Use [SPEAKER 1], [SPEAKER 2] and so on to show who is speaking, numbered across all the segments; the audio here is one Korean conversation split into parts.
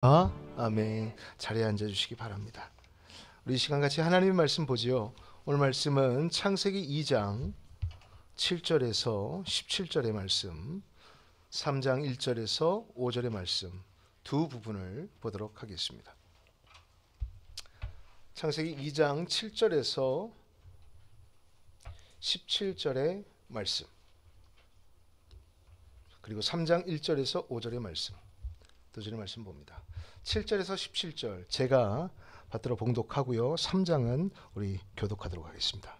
[SPEAKER 1] 아멘. 자리에 앉아주시기 바랍니다. 우리 이 시간 같이 하나님의 말씀 보지요. 오늘 말씀은 창세기 2장 7절에서 17절의 말씀, 3장 1절에서 5절의 말씀 두 부분을 보도록 하겠습니다. 창세기 2장 7절에서 17절의 말씀, 그리고 3장 1절에서 5절의 말씀 두 절의 말씀 봅니다. 7절에서 17절 제가 받들어 봉독하고요. 3장은 우리 교독하도록 하겠습니다.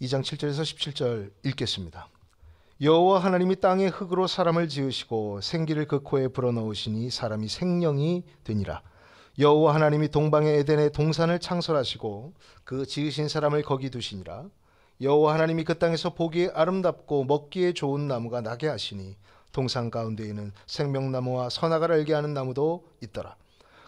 [SPEAKER 1] 2장 7절에서 17절 읽겠습니다. 여호와 하나님이 땅의 흙으로 사람을 지으시고 생기를 그 코에 불어넣으시니 사람이 생령이 되니라. 여호와 하나님이 동방의 에덴의 동산을 창설하시고 그 지으신 사람을 거기 두시니라. 여호와 하나님이 그 땅에서 보기에 아름답고 먹기에 좋은 나무가 나게 하시니 동산 가운데에는 생명나무와 선악을 알게 하는 나무도 있더라.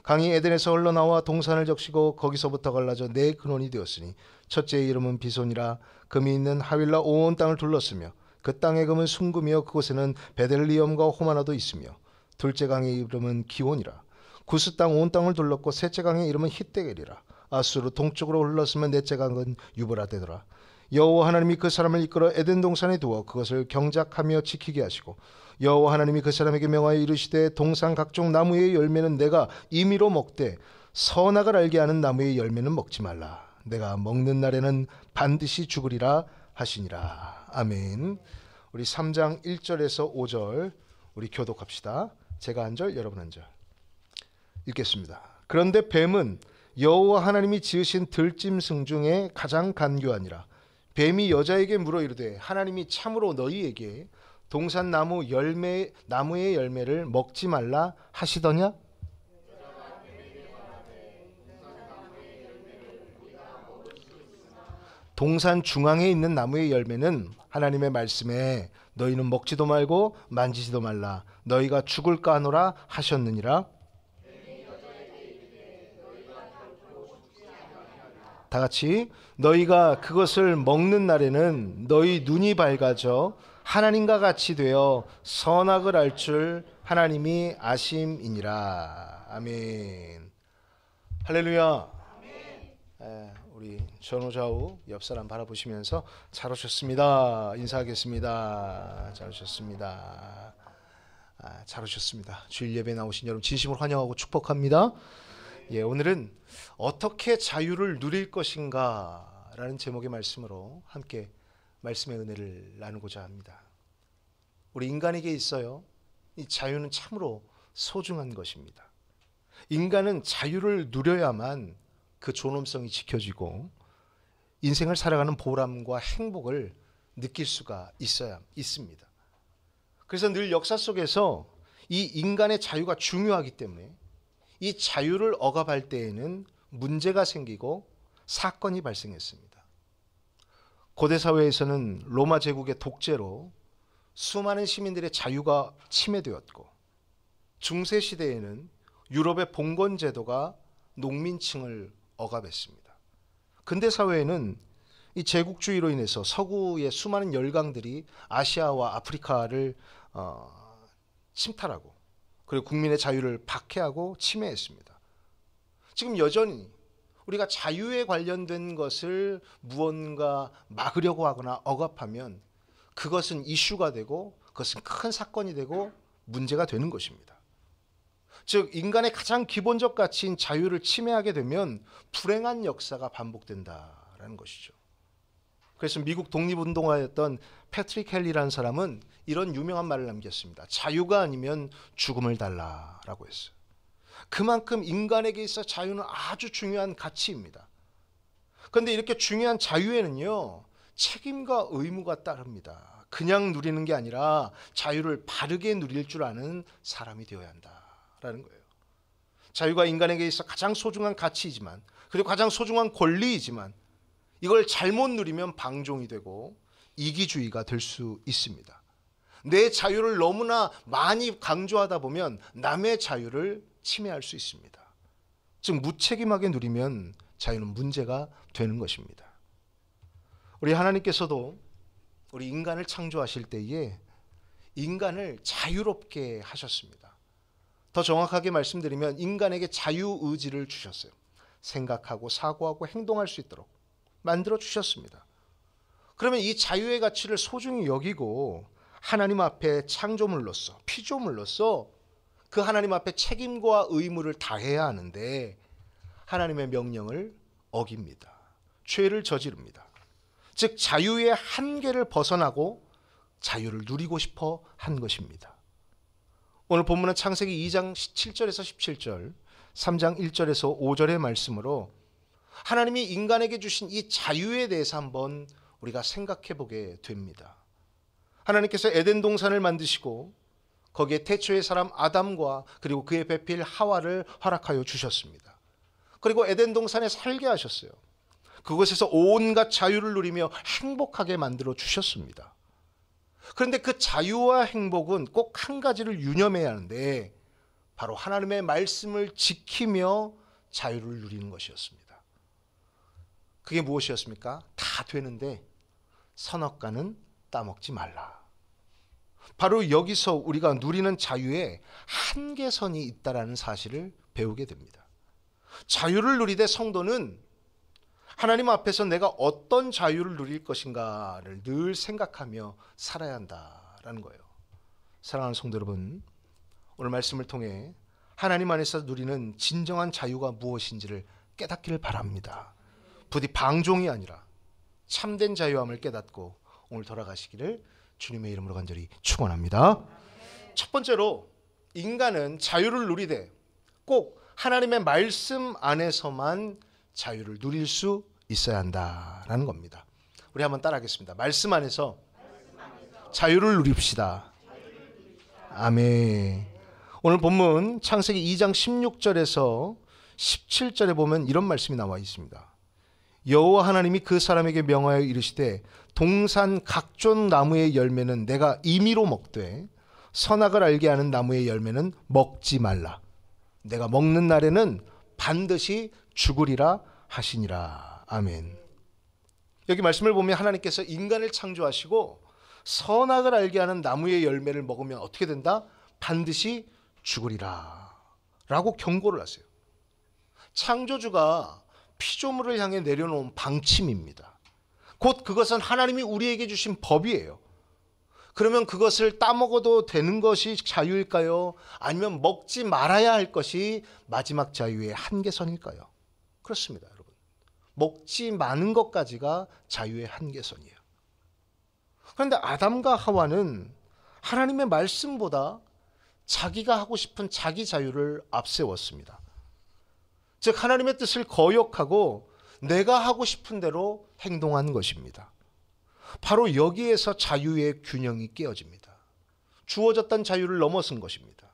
[SPEAKER 1] 강이 에덴에서 흘러나와 동산을 적시고 거기서부터 갈라져 네 근원이 되었으니 첫째의 이름은 비손이라. 금이 있는 하윌라 온 땅을 둘렀으며 그 땅의 금은 순금이요 그곳에는 베델리엄과 호마나도 있으며 둘째 강의 이름은 기온이라. 구스 땅 온 땅을 둘렀고 셋째 강의 이름은 히데겔이라. 아수르 동쪽으로 흘렀으면 넷째 강은 유브라데더라. 여호와 하나님이 그 사람을 이끌어 에덴 동산에 두어 그것을 경작하며 지키게 하시고 여호와 하나님이 그 사람에게 명하여 이르시되 동산 각종 나무의 열매는 내가 임의로 먹되 선악을 알게 하는 나무의 열매는 먹지 말라. 내가 먹는 날에는 반드시 죽으리라 하시니라. 아멘. 우리 3장 1절에서 5절 우리 교독합시다. 제가 한 절, 여러분 한 절 읽겠습니다. 그런데 뱀은 여호와 하나님이 지으신 들짐승 중에 가장 간교하니라. 뱀이 여자에게 물어 이르되 하나님이 참으로 너희에게 동산 나무의 열매를 먹지 말라 하시더냐? 동산 중앙에 있는 나무의 열매는 하나님의 말씀에 너희는 먹지도 말고 만지지도 말라 너희가 죽을까 하노라 하셨느니라. 다 같이 너희가 그것을 먹는 날에는 너희 눈이 밝아져 하나님과 같이 되어 선악을 알 줄 하나님이 아심이니라. 아멘. 할렐루야. 우리 전우좌우 옆 사람 바라보시면서 잘 오셨습니다 인사하겠습니다. 잘 오셨습니다. 잘 오셨습니다. 주일 예배 나오신 여러분 진심으로 환영하고 축복합니다. 오늘은 어떻게 자유를 누릴 것인가 라는 제목의 말씀으로 함께 말씀의 은혜를 나누고자 합니다. 우리 인간에게 있어요. 이 자유는 참으로 소중한 것입니다. 인간은 자유를 누려야만 그 존엄성이 지켜지고 인생을 살아가는 보람과 행복을 느낄 수가 있어야 있습니다. 그래서 늘 역사 속에서 이 인간의 자유가 중요하기 때문에 이 자유를 억압할 때에는 문제가 생기고 사건이 발생했습니다. 고대 사회에서는 로마 제국의 독재로 수많은 시민들의 자유가 침해되었고 중세 시대에는 유럽의 봉건 제도가 농민층을 억압했습니다. 근대 사회에는 이 제국주의로 인해서 서구의 수많은 열강들이 아시아와 아프리카를 침탈하고 그리고 국민의 자유를 박해하고 침해했습니다. 지금 여전히 우리가 자유에 관련된 것을 무언가 막으려고 하거나 억압하면 그것은 이슈가 되고 그것은 큰 사건이 되고 문제가 되는 것입니다. 즉 인간의 가장 기본적 가치인 자유를 침해하게 되면 불행한 역사가 반복된다라는 것이죠. 그래서 미국 독립운동가였던 패트릭 헬리라는 사람은 이런 유명한 말을 남겼습니다. 자유가 아니면 죽음을 달라라고 했어요. 그만큼 인간에게 있어 자유는 아주 중요한 가치입니다. 그런데 이렇게 중요한 자유에는요 책임과 의무가 따릅니다. 그냥 누리는 게 아니라 자유를 바르게 누릴 줄 아는 사람이 되어야 한다라는 거예요. 자유가 인간에게 있어 가장 소중한 가치이지만 그리고 가장 소중한 권리이지만 이걸 잘못 누리면 방종이 되고 이기주의가 될 수 있습니다. 내 자유를 너무나 많이 강조하다 보면 남의 자유를 침해할 수 있습니다. 즉 무책임하게 누리면 자유는 문제가 되는 것입니다. 우리 하나님께서도 우리 인간을 창조하실 때에 인간을 자유롭게 하셨습니다. 더 정확하게 말씀드리면 인간에게 자유의지를 주셨어요. 생각하고 사고하고 행동할 수 있도록 만들어 주셨습니다. 그러면 이 자유의 가치를 소중히 여기고 하나님 앞에 창조물로서 피조물로서 그 하나님 앞에 책임과 의무를 다해야 하는데 하나님의 명령을 어깁니다. 죄를 저지릅니다. 즉 자유의 한계를 벗어나고 자유를 누리고 싶어 한 것입니다. 오늘 본문은 창세기 2장 7절에서 17절, 3장 1절에서 5절의 말씀으로 하나님이 인간에게 주신 이 자유에 대해서 한번 우리가 생각해 보게 됩니다. 하나님께서 에덴 동산을 만드시고 거기에 태초의 사람 아담과 그리고 그의 배필 하와를 허락하여 주셨습니다. 그리고 에덴 동산에 살게 하셨어요. 그곳에서 온갖 자유를 누리며 행복하게 만들어 주셨습니다. 그런데 그 자유와 행복은 꼭 한 가지를 유념해야 하는데 바로 하나님의 말씀을 지키며 자유를 누리는 것이었습니다. 그게 무엇이었습니까? 다 되는데 선악과는 따먹지 말라. 바로 여기서 우리가 누리는 자유에 한계선이 있다는 사실을 배우게 됩니다. 자유를 누리되 성도는 하나님 앞에서 내가 어떤 자유를 누릴 것인가를 늘 생각하며 살아야 한다라는 거예요. 사랑하는 성도 여러분, 오늘 말씀을 통해 하나님 안에서 누리는 진정한 자유가 무엇인지를 깨닫기를 바랍니다. 부디 방종이 아니라 참된 자유함을 깨닫고 오늘 돌아가시기를 주님의 이름으로 간절히 축원합니다. 첫 번째로 인간은 자유를 누리되 꼭 하나님의 말씀 안에서만 자유를 누릴 수 있어야 한다라는 겁니다. 우리 한번 따라하겠습니다. 말씀 안에서 자유를 누립시다. 아멘. 오늘 본문 창세기 2장 16절에서 17절에 보면 이런 말씀이 나와 있습니다. 여호와 하나님이 그 사람에게 명하여 이르시되 동산 각종 나무의 열매는 내가 임의로 먹되 선악을 알게 하는 나무의 열매는 먹지 말라. 내가 먹는 날에는 반드시 죽으리라 하시니라. 아멘. 여기 말씀을 보면 하나님께서 인간을 창조하시고 선악을 알게 하는 나무의 열매를 먹으면 어떻게 된다? 반드시 죽으리라 라고 경고를 하세요. 창조주가 피조물을 향해 내려놓은 방침입니다. 곧 그것은 하나님이 우리에게 주신 법이에요. 그러면 그것을 따먹어도 되는 것이 자유일까요? 아니면 먹지 말아야 할 것이 마지막 자유의 한계선일까요? 그렇습니다, 여러분. 먹지 마는 것까지가 자유의 한계선이에요. 그런데 아담과 하와는 하나님의 말씀보다 자기가 하고 싶은 자기 자유를 앞세웠습니다. 즉 하나님의 뜻을 거역하고 내가 하고 싶은 대로 행동한 것입니다. 바로 여기에서 자유의 균형이 깨어집니다. 주어졌던 자유를 넘어선 것입니다.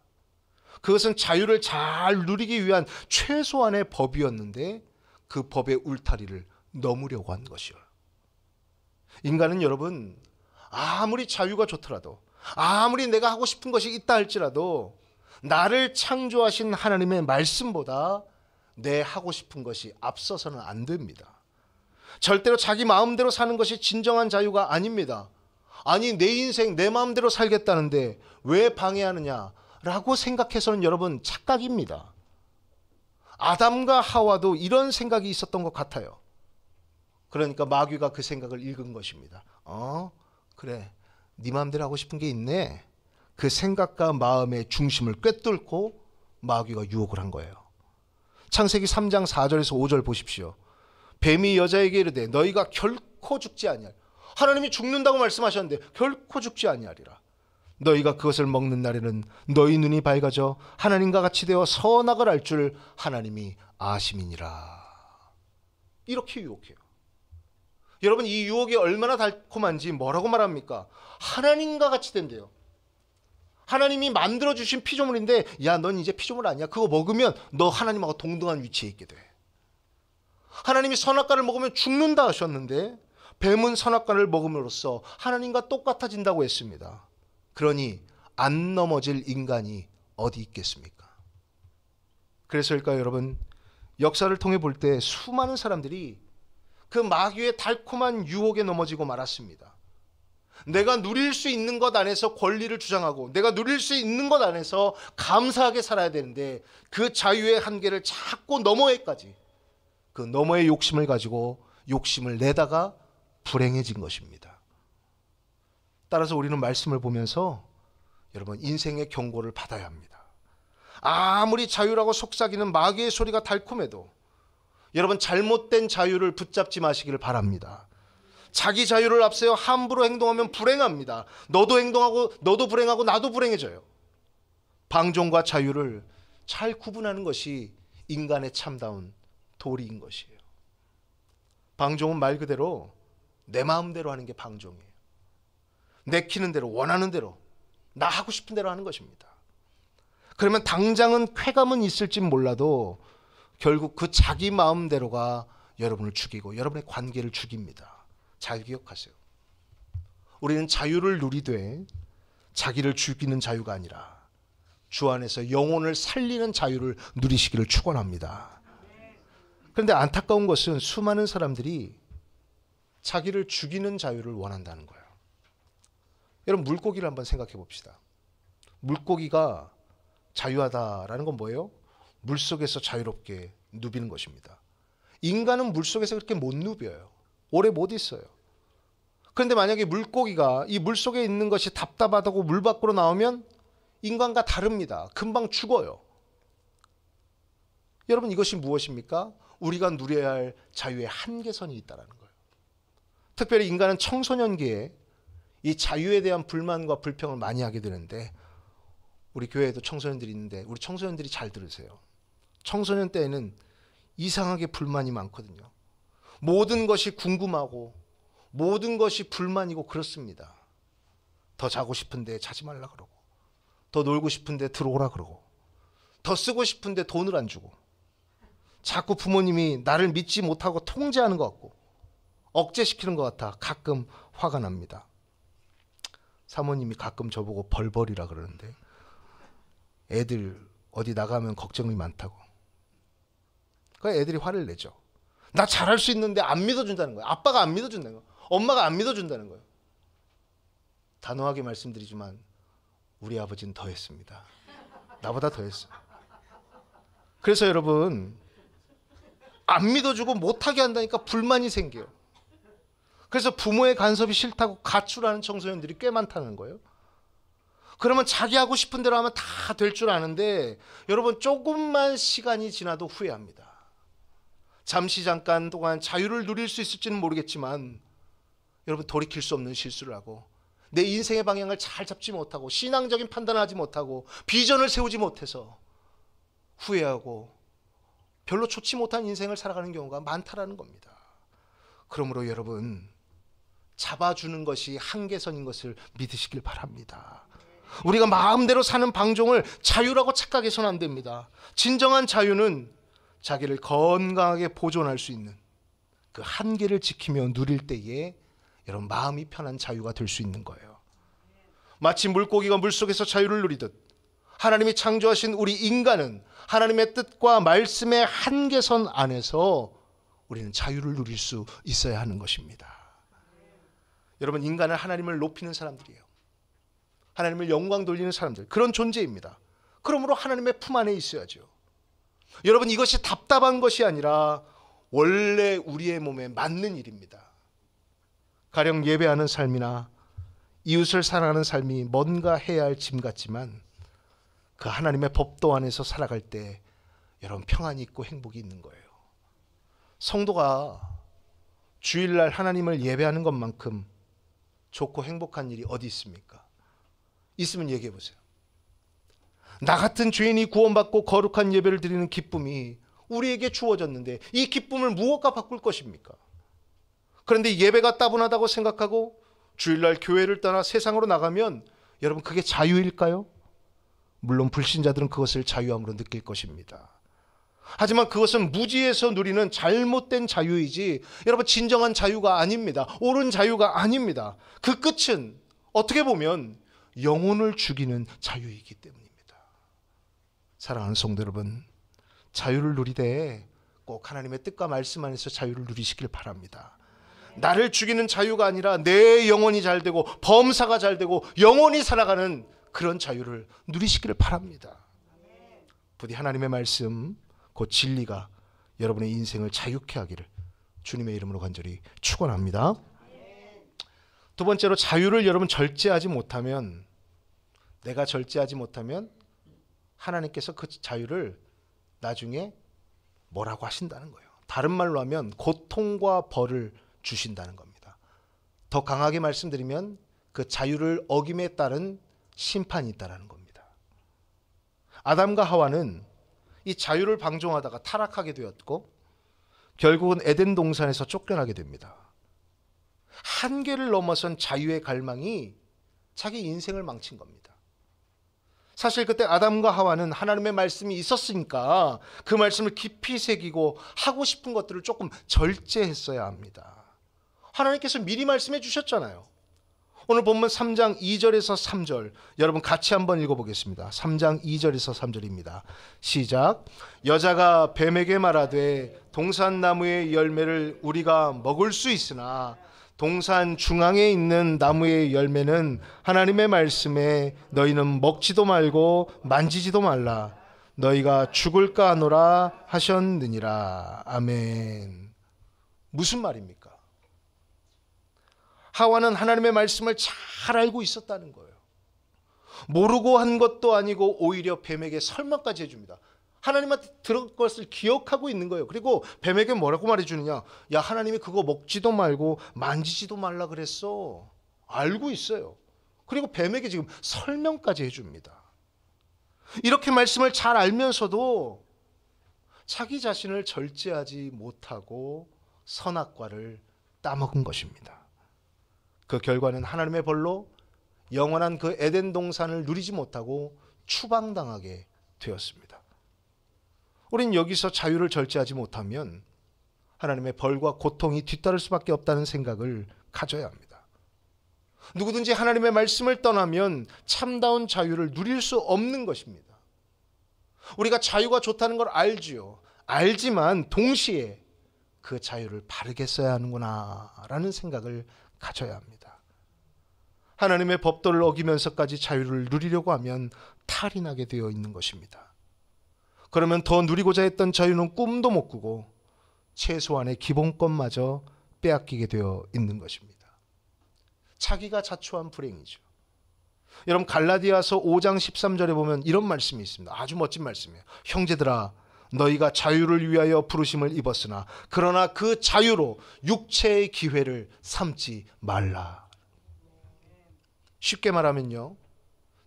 [SPEAKER 1] 그것은 자유를 잘 누리기 위한 최소한의 법이었는데 그 법의 울타리를 넘으려고 한 것이요. 인간은 여러분 아무리 자유가 좋더라도 아무리 내가 하고 싶은 것이 있다 할지라도 나를 창조하신 하나님의 말씀보다 내 하고 싶은 것이 앞서서는 안 됩니다. 절대로 자기 마음대로 사는 것이 진정한 자유가 아닙니다. 아니 내 인생 내 마음대로 살겠다는데 왜 방해하느냐라고 생각해서는 여러분 착각입니다. 아담과 하와도 이런 생각이 있었던 것 같아요. 그러니까 마귀가 그 생각을 읽은 것입니다. 그래 네 마음대로 하고 싶은 게 있네. 그 생각과 마음의 중심을 꿰뚫고 마귀가 유혹을 한 거예요. 창세기 3장 4절에서 5절 보십시오. 뱀이 여자에게 이르되 너희가 결코 죽지 아니하리라. 하나님이 죽는다고 말씀하셨는데 결코 죽지 아니하리라. 너희가 그것을 먹는 날에는 너희 눈이 밝아져 하나님과 같이 되어 선악을 알 줄 하나님이 아심이니라. 이렇게 유혹해요. 여러분 이 유혹이 얼마나 달콤한지 뭐라고 말합니까? 하나님과 같이 된대요. 하나님이 만들어주신 피조물인데 야 넌 이제 피조물 아니야. 그거 먹으면 너 하나님하고 동등한 위치에 있게 돼. 하나님이 선악과를 먹으면 죽는다 하셨는데 뱀은 선악과를 먹음으로써 하나님과 똑같아진다고 했습니다. 그러니 안 넘어질 인간이 어디 있겠습니까? 그래서일까요 여러분? 역사를 통해 볼 때 수많은 사람들이 그 마귀의 달콤한 유혹에 넘어지고 말았습니다. 내가 누릴 수 있는 것 안에서 권리를 주장하고 내가 누릴 수 있는 것 안에서 감사하게 살아야 되는데 그 자유의 한계를 자꾸 너머에까지 그 너머의 욕심을 가지고 욕심을 내다가 불행해진 것입니다. 따라서 우리는 말씀을 보면서 여러분 인생의 경고를 받아야 합니다. 아무리 자유라고 속삭이는 마귀의 소리가 달콤해도 여러분 잘못된 자유를 붙잡지 마시기를 바랍니다. 자기 자유를 앞세워 함부로 행동하면 불행합니다. 너도 불행하고 나도 불행해져요. 방종과 자유를 잘 구분하는 것이 인간의 참다운 도리인 것이에요. 방종은 말 그대로 내 마음대로 하는 게 방종이에요. 내키는 대로 원하는 대로 나 하고 싶은 대로 하는 것입니다. 그러면 당장은 쾌감은 있을지 몰라도 결국 그 자기 마음대로가 여러분을 죽이고 여러분의 관계를 죽입니다. 잘 기억하세요. 우리는 자유를 누리되 자기를 죽이는 자유가 아니라 주 안에서 영혼을 살리는 자유를 누리시기를 축원합니다. 그런데 안타까운 것은 수많은 사람들이 자기를 죽이는 자유를 원한다는 거예요. 여러분 물고기를 한번 생각해 봅시다. 물고기가 자유하다라는 건 뭐예요? 물속에서 자유롭게 누비는 것입니다. 인간은 물속에서 그렇게 못 누벼요. 오래 못 있어요. 그런데 만약에 물고기가 이 물속에 있는 것이 답답하다고 물 밖으로 나오면 인간과 다릅니다. 금방 죽어요. 여러분 이것이 무엇입니까? 우리가 누려야 할 자유의 한계선이 있다는 거예요. 특별히 인간은 청소년기에 이 자유에 대한 불만과 불평을 많이 하게 되는데 우리 교회에도 청소년들이 있는데 우리 청소년들이 잘 들으세요. 청소년 때에는 이상하게 불만이 많거든요. 모든 것이 궁금하고 모든 것이 불만이고 그렇습니다. 더 자고 싶은데 자지 말라 그러고 더 놀고 싶은데 들어오라 그러고 더 쓰고 싶은데 돈을 안 주고 자꾸 부모님이 나를 믿지 못하고 통제하는 것 같고 억제시키는 것 같아 가끔 화가 납니다. 사모님이 가끔 저보고 벌벌이라 그러는데 애들 어디 나가면 걱정이 많다고. 그러니까 애들이 화를 내죠. 나 잘할 수 있는데 안 믿어준다는 거예요. 아빠가 안 믿어준다는 거예요. 엄마가 안 믿어준다는 거예요. 단호하게 말씀드리지만 우리 아버지는 더 했습니다. 나보다 더 했어요. 그래서 여러분 안 믿어주고 못하게 한다니까 불만이 생겨요. 그래서 부모의 간섭이 싫다고 가출하는 청소년들이 꽤 많다는 거예요. 그러면 자기 하고 싶은 대로 하면 다 될 줄 아는데 여러분 조금만 시간이 지나도 후회합니다. 잠시 잠깐 동안 자유를 누릴 수 있을지는 모르겠지만 여러분 돌이킬 수 없는 실수를 하고 내 인생의 방향을 잘 잡지 못하고 신앙적인 판단을 하지 못하고 비전을 세우지 못해서 후회하고 별로 좋지 못한 인생을 살아가는 경우가 많다라는 겁니다. 그러므로 여러분 잡아주는 것이 한계선인 것을 믿으시길 바랍니다. 우리가 마음대로 사는 방종을 자유라고 착각해서는 안 됩니다. 진정한 자유는 자기를 건강하게 보존할 수 있는 그 한계를 지키며 누릴 때에 여러분 마음이 편한 자유가 될 수 있는 거예요. 마치 물고기가 물속에서 자유를 누리듯 하나님이 창조하신 우리 인간은 하나님의 뜻과 말씀의 한계선 안에서 우리는 자유를 누릴 수 있어야 하는 것입니다. 여러분 인간은 하나님을 높이는 사람들이에요. 하나님을 영광 돌리는 사람들, 그런 존재입니다. 그러므로 하나님의 품 안에 있어야죠. 여러분 이것이 답답한 것이 아니라 원래 우리의 몸에 맞는 일입니다. 가령 예배하는 삶이나 이웃을 사랑하는 삶이 뭔가 해야 할 짐 같지만 그 하나님의 법도 안에서 살아갈 때 여러분 평안이 있고 행복이 있는 거예요. 성도가 주일날 하나님을 예배하는 것만큼 좋고 행복한 일이 어디 있습니까? 있으면 얘기해 보세요. 나 같은 죄인이 구원받고 거룩한 예배를 드리는 기쁨이 우리에게 주어졌는데 이 기쁨을 무엇과 바꿀 것입니까? 그런데 예배가 따분하다고 생각하고 주일날 교회를 떠나 세상으로 나가면 여러분 그게 자유일까요? 물론 불신자들은 그것을 자유함으로 느낄 것입니다. 하지만 그것은 무지에서 누리는 잘못된 자유이지 여러분 진정한 자유가 아닙니다. 옳은 자유가 아닙니다. 그 끝은 어떻게 보면 영혼을 죽이는 자유이기 때문입니다. 사랑하는 성도 여러분, 자유를 누리되 꼭 하나님의 뜻과 말씀 안에서 자유를 누리시길 바랍니다. 나를 죽이는 자유가 아니라 내 영혼이 잘 되고 범사가 잘 되고 영원히 살아가는 그런 자유를 누리시기를 바랍니다. 부디 하나님의 말씀, 곧 진리가 여러분의 인생을 자유케 하기를 주님의 이름으로 간절히 축원합니다. 두 번째로, 자유를 여러분 절제하지 못하면, 내가 절제하지 못하면 하나님께서 그 자유를 나중에 뭐라고 하신다는 거예요. 다른 말로 하면 고통과 벌을 주신다는 겁니다. 더 강하게 말씀드리면 그 자유를 어김에 따른 심판이 있다는 겁니다. 아담과 하와는 이 자유를 방종하다가 타락하게 되었고 결국은 에덴 동산에서 쫓겨나게 됩니다. 한계를 넘어선 자유의 갈망이 자기 인생을 망친 겁니다. 사실 그때 아담과 하와는 하나님의 말씀이 있었으니까 그 말씀을 깊이 새기고 하고 싶은 것들을 조금 절제했어야 합니다. 하나님께서 미리 말씀해 주셨잖아요. 오늘 본문 3장 2절에서 3절 여러분 같이 한번 읽어보겠습니다. 3장 2절에서 3절입니다. 시작. 여자가 뱀에게 말하되 동산나무의 열매를 우리가 먹을 수 있으나 동산 중앙에 있는 나무의 열매는 하나님의 말씀에 너희는 먹지도 말고 만지지도 말라. 너희가 죽을까 하노라 하셨느니라. 아멘. 무슨 말입니까? 하와는 하나님의 말씀을 잘 알고 있었다는 거예요. 모르고 한 것도 아니고 오히려 뱀에게 설명까지 해줍니다. 하나님한테 들은 것을 기억하고 있는 거예요. 그리고 뱀에게 뭐라고 말해주느냐? 야, 하나님이 그거 먹지도 말고 만지지도 말라 그랬어. 알고 있어요. 그리고 뱀에게 지금 설명까지 해줍니다. 이렇게 말씀을 잘 알면서도 자기 자신을 절제하지 못하고 선악과를 따먹은 것입니다. 그 결과는 하나님의 벌로 영원한 그 에덴 동산을 누리지 못하고 추방당하게 되었습니다. 우린 여기서 자유를 절제하지 못하면 하나님의 벌과 고통이 뒤따를 수밖에 없다는 생각을 가져야 합니다. 누구든지 하나님의 말씀을 떠나면 참다운 자유를 누릴 수 없는 것입니다. 우리가 자유가 좋다는 걸 알지요. 알지만 동시에 그 자유를 바르게 써야 하는구나 라는 생각을 가져야 합니다. 하나님의 법도를 어기면서까지 자유를 누리려고 하면 탈이 나게 되어 있는 것입니다. 그러면 더 누리고자 했던 자유는 꿈도 못 꾸고 최소한의 기본권마저 빼앗기게 되어 있는 것입니다. 자기가 자초한 불행이죠. 여러분 갈라디아서 5장 13절에 보면 이런 말씀이 있습니다. 아주 멋진 말씀이에요. 형제들아 너희가 자유를 위하여 부르심을 입었으나 그러나 그 자유로 육체의 기회를 삼지 말라. 쉽게 말하면요,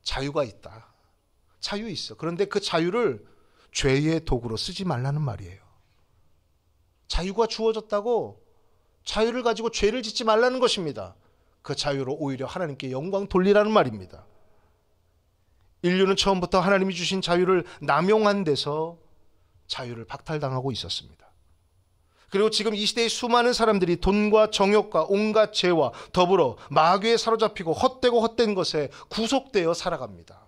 [SPEAKER 1] 자유가 있다. 자유 있어. 그런데 그 자유를 죄의 도구로 쓰지 말라는 말이에요. 자유가 주어졌다고 자유를 가지고 죄를 짓지 말라는 것입니다. 그 자유로 오히려 하나님께 영광 돌리라는 말입니다. 인류는 처음부터 하나님이 주신 자유를 남용한 데서 자유를 박탈당하고 있었습니다. 그리고 지금 이 시대의 수많은 사람들이 돈과 정욕과 온갖 죄와 더불어 마귀에 사로잡히고 헛되고 헛된 것에 구속되어 살아갑니다.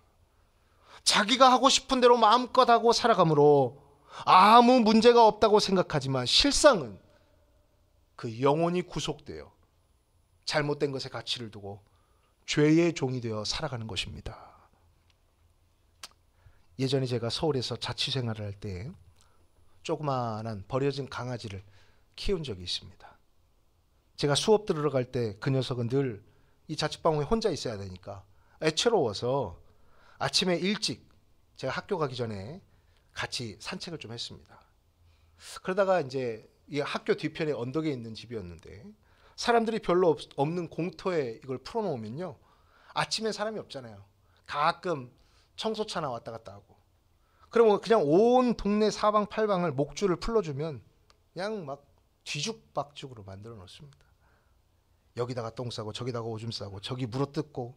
[SPEAKER 1] 자기가 하고 싶은 대로 마음껏 하고 살아가므로 아무 문제가 없다고 생각하지만 실상은 그 영혼이 구속되어 잘못된 것에 가치를 두고 죄의 종이 되어 살아가는 것입니다. 예전에 제가 서울에서 자취생활을 할 때 조그마한 버려진 강아지를 키운 적이 있습니다. 제가 수업 들으러 갈 때 그 녀석은 늘 이 자취방에 혼자 있어야 되니까 애처로워서 아침에 일찍 제가 학교 가기 전에 같이 산책을 좀 했습니다. 그러다가 이제 이 학교 뒤편에 언덕에 있는 집이었는데 사람들이 별로 없는 공터에 이걸 풀어놓으면요, 아침에 사람이 없잖아요. 가끔 청소차나 왔다 갔다 하고, 그러면 그냥 온 동네 사방팔방을 목줄을 풀러주면 그냥 막 뒤죽박죽으로 만들어 놓습니다. 여기다가 똥 싸고 저기다가 오줌 싸고 저기 물어뜯고.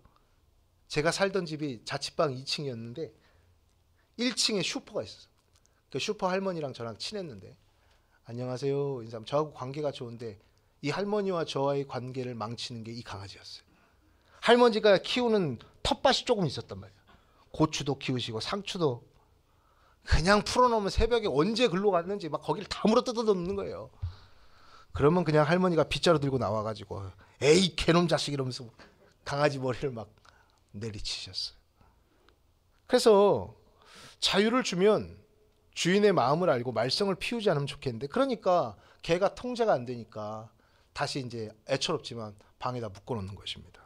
[SPEAKER 1] 제가 살던 집이 자취방 2층이었는데 1층에 슈퍼가 있었어요. 그 슈퍼 할머니랑 저랑 친했는데 안녕하세요 인사하면 저하고 관계가 좋은데 이 할머니와 저와의 관계를 망치는 게 이 강아지였어요. 할머니가 키우는 텃밭이 조금 있었단 말이에요. 고추도 키우시고 상추도 그냥 풀어놓으면 새벽에 언제 글로 갔는지 막 거기를 다 물어뜯어 놓는 거예요. 그러면 그냥 할머니가 빗자루 들고 나와가지고 에이 개놈 자식 이러면서 강아지 머리를 막 내리치셨어요. 그래서 자유를 주면 주인의 마음을 알고 말썽을 피우지 않으면 좋겠는데, 그러니까 개가 통제가 안 되니까 다시 이제 애처롭지만 방에다 묶어놓는 것입니다.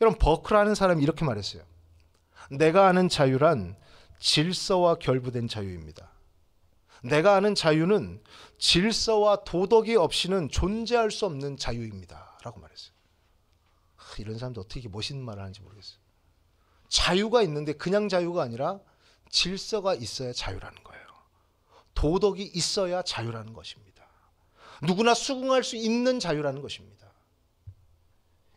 [SPEAKER 1] 여러분, 버크라는 사람이 이렇게 말했어요. 내가 아는 자유란 질서와 결부된 자유입니다. 내가 아는 자유는 질서와 도덕이 없이는 존재할 수 없는 자유입니다 라고 말했어요. 이런 사람도 어떻게 멋있는 말을 하는지 모르겠어요. 자유가 있는데 그냥 자유가 아니라 질서가 있어야 자유라는 거예요. 도덕이 있어야 자유라는 것입니다. 누구나 수긍할 수 있는 자유라는 것입니다.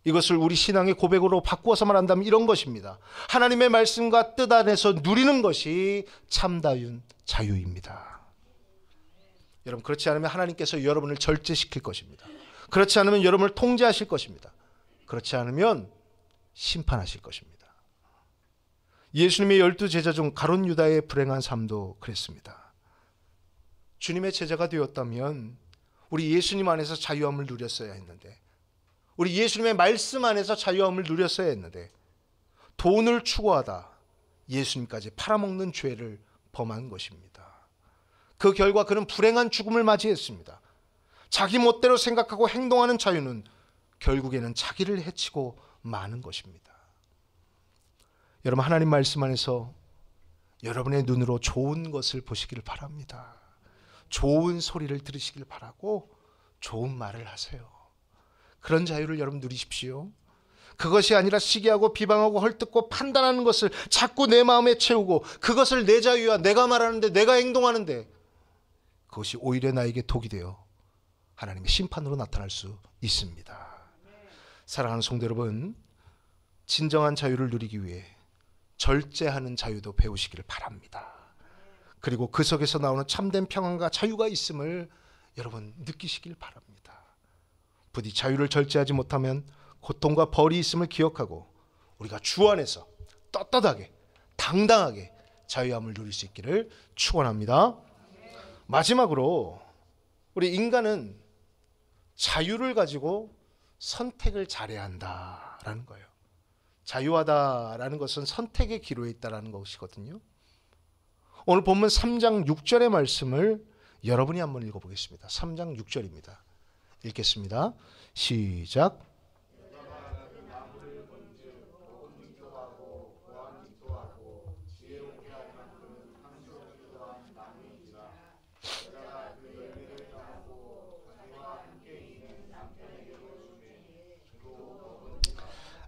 [SPEAKER 1] 이것을 우리 신앙의 고백으로 바꾸어서 말한다면 이런 것입니다. 하나님의 말씀과 뜻 안에서 누리는 것이 참다운 자유입니다. 여러분, 그렇지 않으면 하나님께서 여러분을 절제시킬 것입니다. 그렇지 않으면 여러분을 통제하실 것입니다. 그렇지 않으면 심판하실 것입니다. 예수님의 12 제자 중 가룟 유다의 불행한 삶도 그랬습니다. 주님의 제자가 되었다면 우리 예수님 안에서 자유함을 누렸어야 했는데, 우리 예수님의 말씀 안에서 자유함을 누렸어야 했는데, 돈을 추구하다 예수님까지 팔아먹는 죄를 범한 것입니다. 그 결과 그는 불행한 죽음을 맞이했습니다. 자기 멋대로 생각하고 행동하는 자유는 결국에는 자기를 해치고 마는 것입니다. 여러분, 하나님 말씀 안에서 여러분의 눈으로 좋은 것을 보시기를 바랍니다. 좋은 소리를 들으시길 바라고 좋은 말을 하세요. 그런 자유를 여러분 누리십시오. 그것이 아니라 시기하고 비방하고 헐뜯고 판단하는 것을 자꾸 내 마음에 채우고 그것을 내 자유야, 내가 말하는데 내가 행동하는데, 그것이 오히려 나에게 독이 되어 하나님의 심판으로 나타날 수 있습니다. 사랑하는 성도 여러분, 진정한 자유를 누리기 위해 절제하는 자유도 배우시기를 바랍니다. 그리고 그 속에서 나오는 참된 평안과 자유가 있음을 여러분 느끼시길 바랍니다. 부디 자유를 절제하지 못하면 고통과 벌이 있음을 기억하고 우리가 주 안에서 떳떳하게 당당하게 자유함을 누릴 수 있기를 축원합니다. 마지막으로 우리 인간은 자유를 가지고 선택을 잘해야 한다라는 거예요. 자유하다라는 것은 선택의 기로에 있다라는 것이거든요. 오늘 본문 3장 6절의 말씀을 여러분이 한번 읽어보겠습니다. 3장 6절입니다. 읽겠습니다. 시작.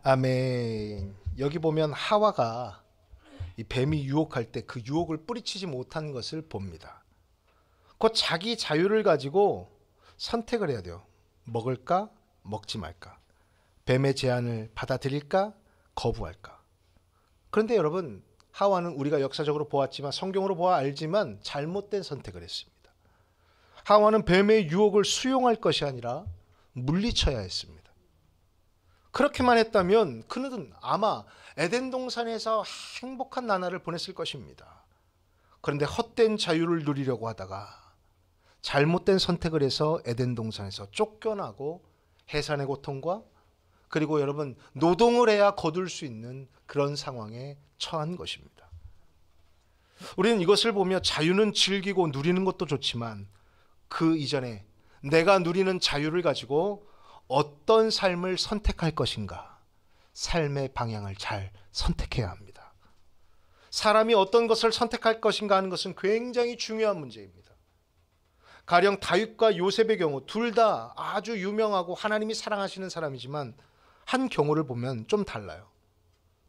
[SPEAKER 1] 아멘. 여기 보면 하와가 이 뱀이 유혹할 때 그 유혹을 뿌리치지 못한 것을 봅니다. 곧 자기 자유를 가지고 선택을 해야 돼요. 먹을까? 먹지 말까? 뱀의 제안을 받아들일까? 거부할까? 그런데 여러분, 하와는 우리가 역사적으로 보았지만, 성경으로 보아 알지만 잘못된 선택을 했습니다. 하와는 뱀의 유혹을 수용할 것이 아니라 물리쳐야 했습니다. 그렇게만 했다면 그는 아마 에덴 동산에서 행복한 나날을 보냈을 것입니다. 그런데 헛된 자유를 누리려고 하다가 잘못된 선택을 해서 에덴 동산에서 쫓겨나고 해산의 고통과, 그리고 여러분 노동을 해야 거둘 수 있는 그런 상황에 처한 것입니다. 우리는 이것을 보며 자유는 즐기고 누리는 것도 좋지만 그 이전에 내가 누리는 자유를 가지고 어떤 삶을 선택할 것인가, 삶의 방향을 잘 선택해야 합니다. 사람이 어떤 것을 선택할 것인가 하는 것은 굉장히 중요한 문제입니다. 가령 다윗과 요셉의 경우 둘 다 아주 유명하고 하나님이 사랑하시는 사람이지만 한 경우를 보면 좀 달라요.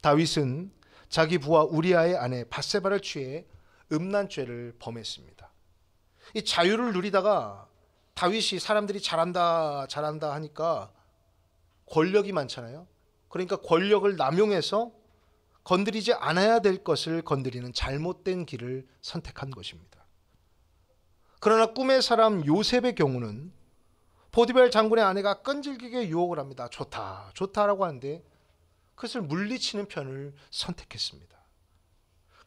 [SPEAKER 1] 다윗은 자기 부하 우리아의 아내 밧세바를 취해 음란죄를 범했습니다. 이 자유를 누리다가 다윗이 사람들이 잘한다 하니까 권력이 많잖아요. 그러니까 권력을 남용해서 건드리지 않아야 될 것을 건드리는 잘못된 길을 선택한 것입니다. 그러나 꿈의 사람 요셉의 경우는 보디발 장군의 아내가 끈질기게 유혹을 합니다. 좋다라고 하는데 그것을 물리치는 편을 선택했습니다.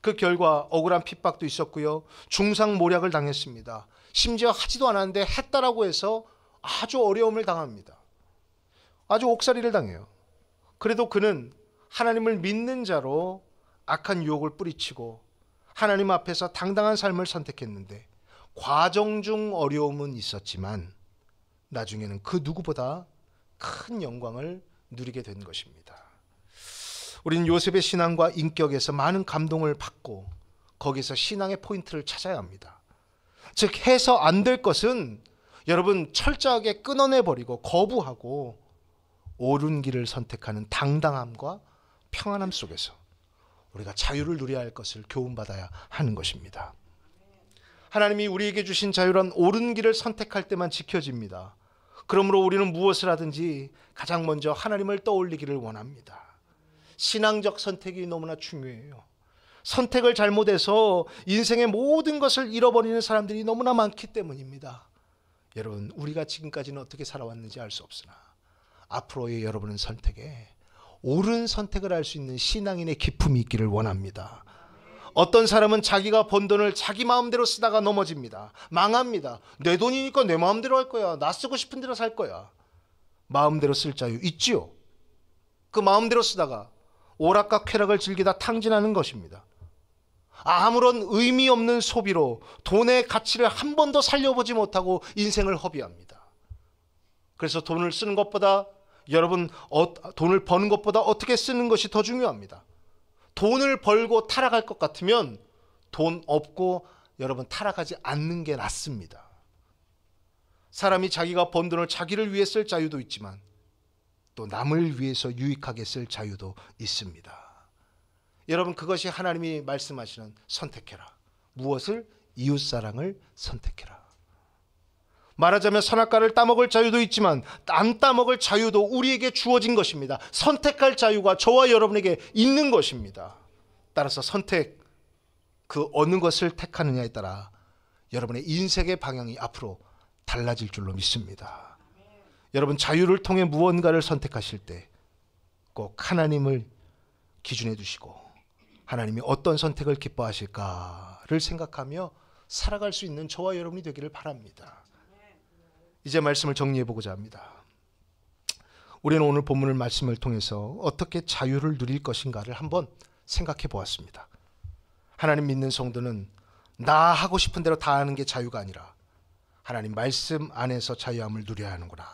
[SPEAKER 1] 그 결과 억울한 핍박도 있었고요. 중상모략을 당했습니다. 심지어 하지도 않았는데 했다라고 해서 아주 어려움을 당합니다. 아주 옥살이를 당해요. 그래도 그는 하나님을 믿는 자로 악한 유혹을 뿌리치고 하나님 앞에서 당당한 삶을 선택했는데 과정 중 어려움은 있었지만 나중에는 그 누구보다 큰 영광을 누리게 된 것입니다. 우리는 요셉의 신앙과 인격에서 많은 감동을 받고 거기서 신앙의 포인트를 찾아야 합니다. 즉 해서 안 될 것은 여러분 철저하게 끊어내버리고 거부하고 옳은 길을 선택하는 당당함과 평안함 속에서 우리가 자유를 누려야 할 것을 교훈받아야 하는 것입니다. 하나님이 우리에게 주신 자유란 옳은 길을 선택할 때만 지켜집니다. 그러므로 우리는 무엇을 하든지 가장 먼저 하나님을 떠올리기를 원합니다. 신앙적 선택이 너무나 중요해요. 선택을 잘못해서 인생의 모든 것을 잃어버리는 사람들이 너무나 많기 때문입니다. 여러분, 우리가 지금까지는 어떻게 살아왔는지 알 수 없으나 앞으로의 여러분의 선택에 옳은 선택을 할 수 있는 신앙인의 기품이 있기를 원합니다. 어떤 사람은 자기가 번 돈을 자기 마음대로 쓰다가 넘어집니다. 망합니다. 내 돈이니까 내 마음대로 할 거야. 나 쓰고 싶은 대로 살 거야. 마음대로 쓸 자유 있지요. 그 마음대로 쓰다가 오락과 쾌락을 즐기다 탕진하는 것입니다. 아무런 의미 없는 소비로 돈의 가치를 한 번도 살려보지 못하고 인생을 허비합니다. 그래서 돈을 쓰는 것보다 여러분 돈을 버는 것보다 어떻게 쓰는 것이 더 중요합니다. 돈을 벌고 타락할 것 같으면 돈 없고 여러분 타락하지 않는 게 낫습니다. 사람이 자기가 번 돈을 자기를 위해 쓸 자유도 있지만 또 남을 위해서 유익하게 쓸 자유도 있습니다. 여러분, 그것이 하나님이 말씀하시는 선택해라. 무엇을? 이웃사랑을 선택해라. 말하자면 선악과를 따먹을 자유도 있지만 안 따먹을 자유도 우리에게 주어진 것입니다. 선택할 자유가 저와 여러분에게 있는 것입니다. 따라서 선택, 그 어느 것을 택하느냐에 따라 여러분의 인생의 방향이 앞으로 달라질 줄로 믿습니다. 여러분, 자유를 통해 무언가를 선택하실 때 꼭 하나님을 기준해 두시고 하나님이 어떤 선택을 기뻐하실까를 생각하며 살아갈 수 있는 저와 여러분이 되기를 바랍니다. 이제 말씀을 정리해 보고자 합니다. 우리는 오늘 본문을 말씀을 통해서 어떻게 자유를 누릴 것인가를 한번 생각해 보았습니다. 하나님 믿는 성도는 나 하고 싶은 대로 다 하는 게 자유가 아니라 하나님 말씀 안에서 자유함을 누려야 하는구나.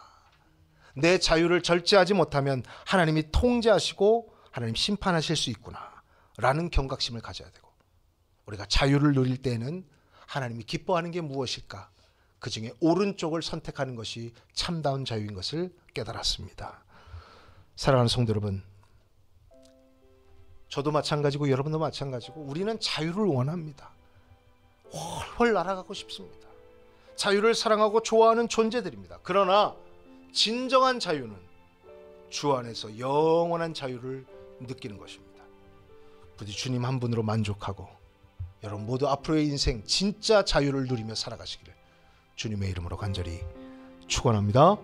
[SPEAKER 1] 내 자유를 절제하지 못하면 하나님이 통제하시고 하나님 심판하실 수 있구나 라는 경각심을 가져야 되고, 우리가 자유를 누릴 때에는 하나님이 기뻐하는 게 무엇일까, 그 중에 오른쪽을 선택하는 것이 참다운 자유인 것을 깨달았습니다. 사랑하는 성도 여러분, 저도 마찬가지고 여러분도 마찬가지고 우리는 자유를 원합니다. 훨훨 날아가고 싶습니다. 자유를 사랑하고 좋아하는 존재들입니다. 그러나 진정한 자유는 주 안에서 영원한 자유를 느끼는 것입니다. 부디 주님 한 분으로 만족하고 여러분 모두 앞으로의 인생 진짜 자유를 누리며 살아가시기를 주님의 이름으로 간절히 축원합니다.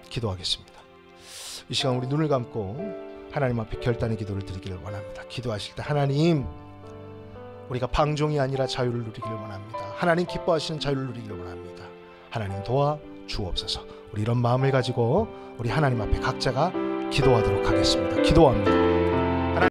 [SPEAKER 1] 기도하겠습니다. 이 시간 우리 눈을 감고 하나님 앞에 결단의 기도를 드리기를 원합니다. 기도하실 때 하나님, 우리가 방종이 아니라 자유를 누리기를 원합니다. 하나님 기뻐하시는 자유를 누리기를 원합니다. 하나님 도와 주옵소서. 우리 이런 마음을 가지고 우리 하나님 앞에 각자가 기도하도록 하겠습니다. 기도합니다.